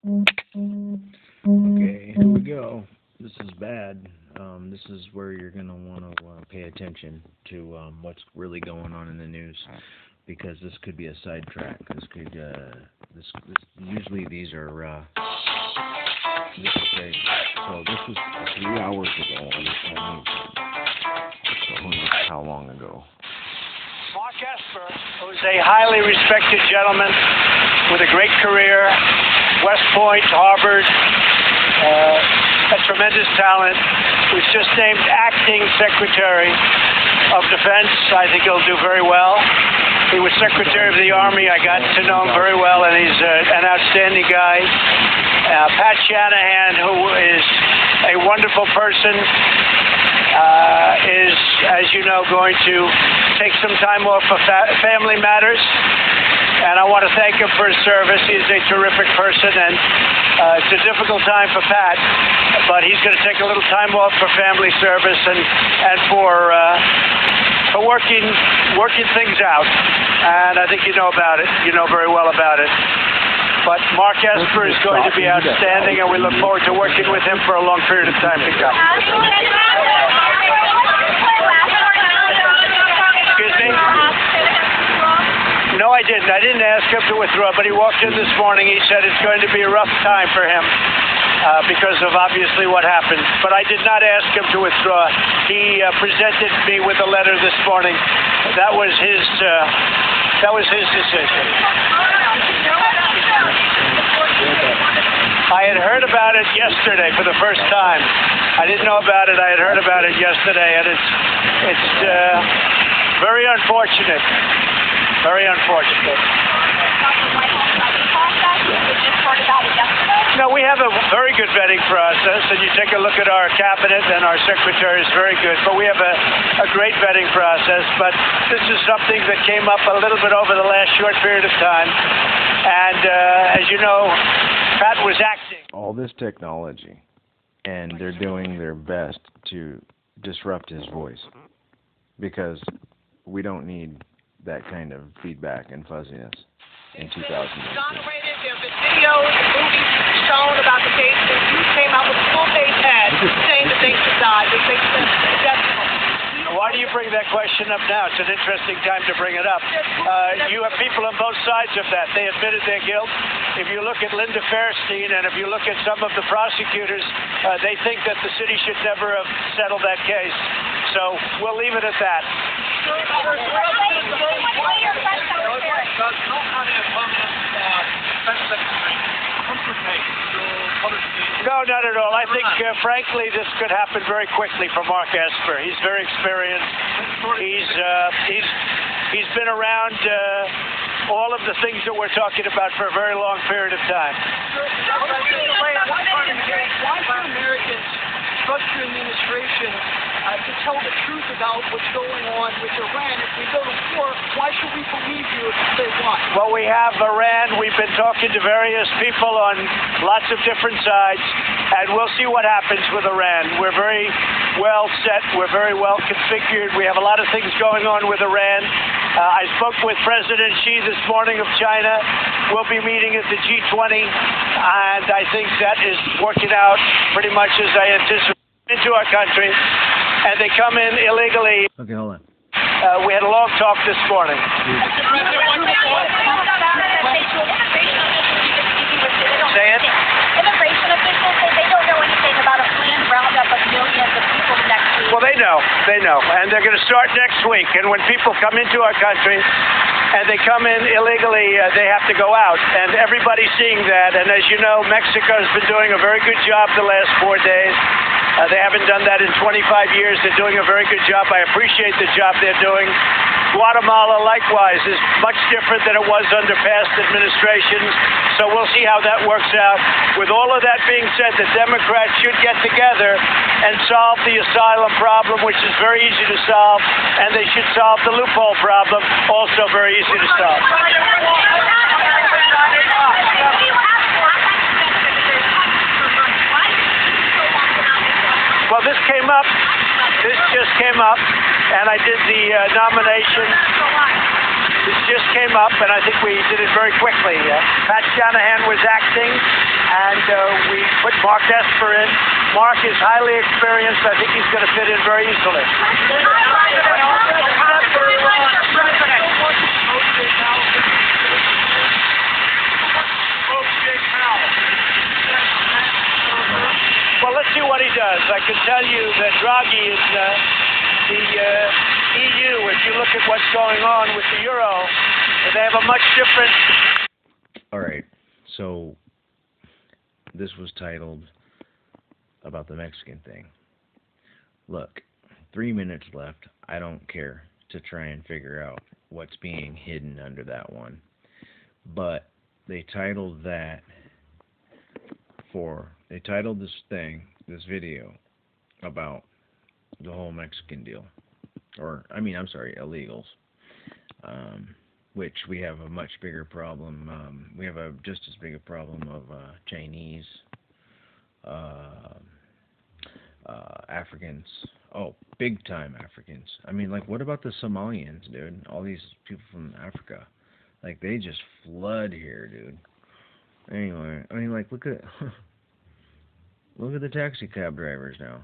Okay, here we go. This is bad. This is where you're going to want to pay attention to what's really going on in the news, because this could be a sidetrack. This could, usually these are, this is crazy. So this was 3 hours ago. So who knows how long ago. Mark Esper, who's a highly respected gentleman with a great career, West Point, Harvard, a tremendous talent, was just named Acting Secretary of Defense. I think he'll do very well. He was Secretary of the Army. I got to know him very well, and he's an outstanding guy. Pat Shanahan, who is a wonderful person, is, as you know, going to take some time off for family matters. And I want to thank him for his service. He's a terrific person, and it's a difficult time for Pat, but he's going to take a little time off for family service and for working things out. And I think you know about it. You know very well about it. But Mark Esper is going to be outstanding, and we look forward to working with him for a long period of time to come. Excuse me? No, I didn't. I didn't ask him to withdraw, but he walked in this morning. He said it's going to be a rough time for him because of obviously what happened. But I did not ask him to withdraw. He presented me with a letter this morning. That was his decision. I had heard about it yesterday for the first time. I didn't know about it. I had heard about it yesterday, and it's very unfortunate. Very unfortunate. No, we have a very good vetting process, and you take a look at our cabinet and our secretary is very good, but we have a great vetting process. But this is something that came up a little bit over the last short period of time, and as you know, Pat was acting. All this technology, and they're doing their best to disrupt his voice, because we don't need that kind of feedback and fuzziness in 2018. There have been videos, movies shown about the case, and you came out with a full-page ad saying that they should die. They think that's Why do you bring that question up now? It's an interesting time to bring it up. You have people on both sides of that. They admitted their guilt. If you look at Linda Fairstein and if you look at some of the prosecutors, they think that the city should never have settled that case. So we'll leave it at that. No, not at all. I think, frankly, this could happen very quickly for Mark Esper. He's very experienced. He's been around all of the things that we're talking about for a very long period of time. Why should Americans trust your administration to tell the truth about what's going on with Iran? If we go to war, why should we believe you if you say what? Well, we have Iran. We've been talking to various people on lots of different sides, and we'll see what happens with Iran. We're very well set. We're very well configured. We have a lot of things going on with Iran. I spoke with President Xi this morning of China. We'll be meeting at the G20, and I think that is working out pretty much as I anticipated into our country, and they come in illegally. Okay, hold on. We had a long talk this morning. Say it. Immigration officials say they don't know anything about a planned roundup of millions of people next week. Well, they know, and they're going to start next week. And when people come into our country and they come in illegally, they have to go out. And everybody's seeing that. And as you know, Mexico has been doing a very good job the last 4 days. They haven't done that in 25 years. They're doing a very good job. I appreciate the job they're doing. Guatemala, likewise, is much different than it was under past administrations. So we'll see how that works out. With all of that being said, the Democrats should get together and solve the asylum problem, which is very easy to solve, and they should solve the loophole problem, also very easy to solve. Well, this came up. This just came up, and I did the nomination. This just came up, and I think we did it very quickly. Pat Shanahan was acting, put Mark Esper in. Mark is highly experienced. I think he's going to fit in very easily. Well, let's see what he does. I can tell you that Draghi is the EU. If you look at what's going on with the euro, they have a much different... All right, so this was titled about the Mexican thing. Look, 3 minutes left. I don't care to try and figure out what's being hidden under that one. But they titled this video about the whole Mexican deal. Illegals. Which we have a much bigger problem. We have just as big a problem of Chinese, Africans. Oh, big time Africans. I mean, like, what about the Somalians, dude? All these people from Africa, like, they just flood here, dude. Anyway, I mean, like, look at the taxi cab drivers now.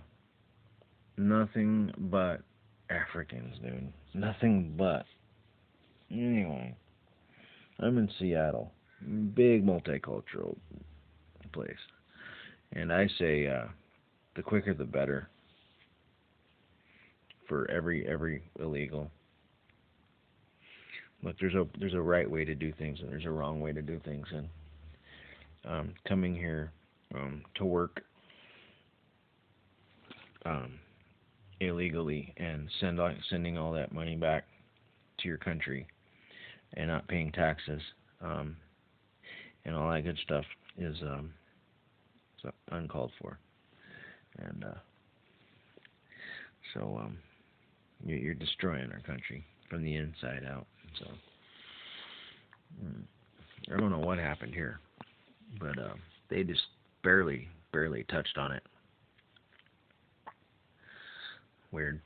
Nothing but Africans, dude. Nothing but. Anyway, I'm in Seattle, big multicultural place, and I say the quicker the better for every illegal. Look, there's a right way to do things and there's a wrong way to do things, and coming here to work illegally and sending all that money back to your country and not paying taxes and all that good stuff is uncalled for, and so you're destroying our country from the inside out. So I don't know what happened here, but they just barely touched on it. Weird.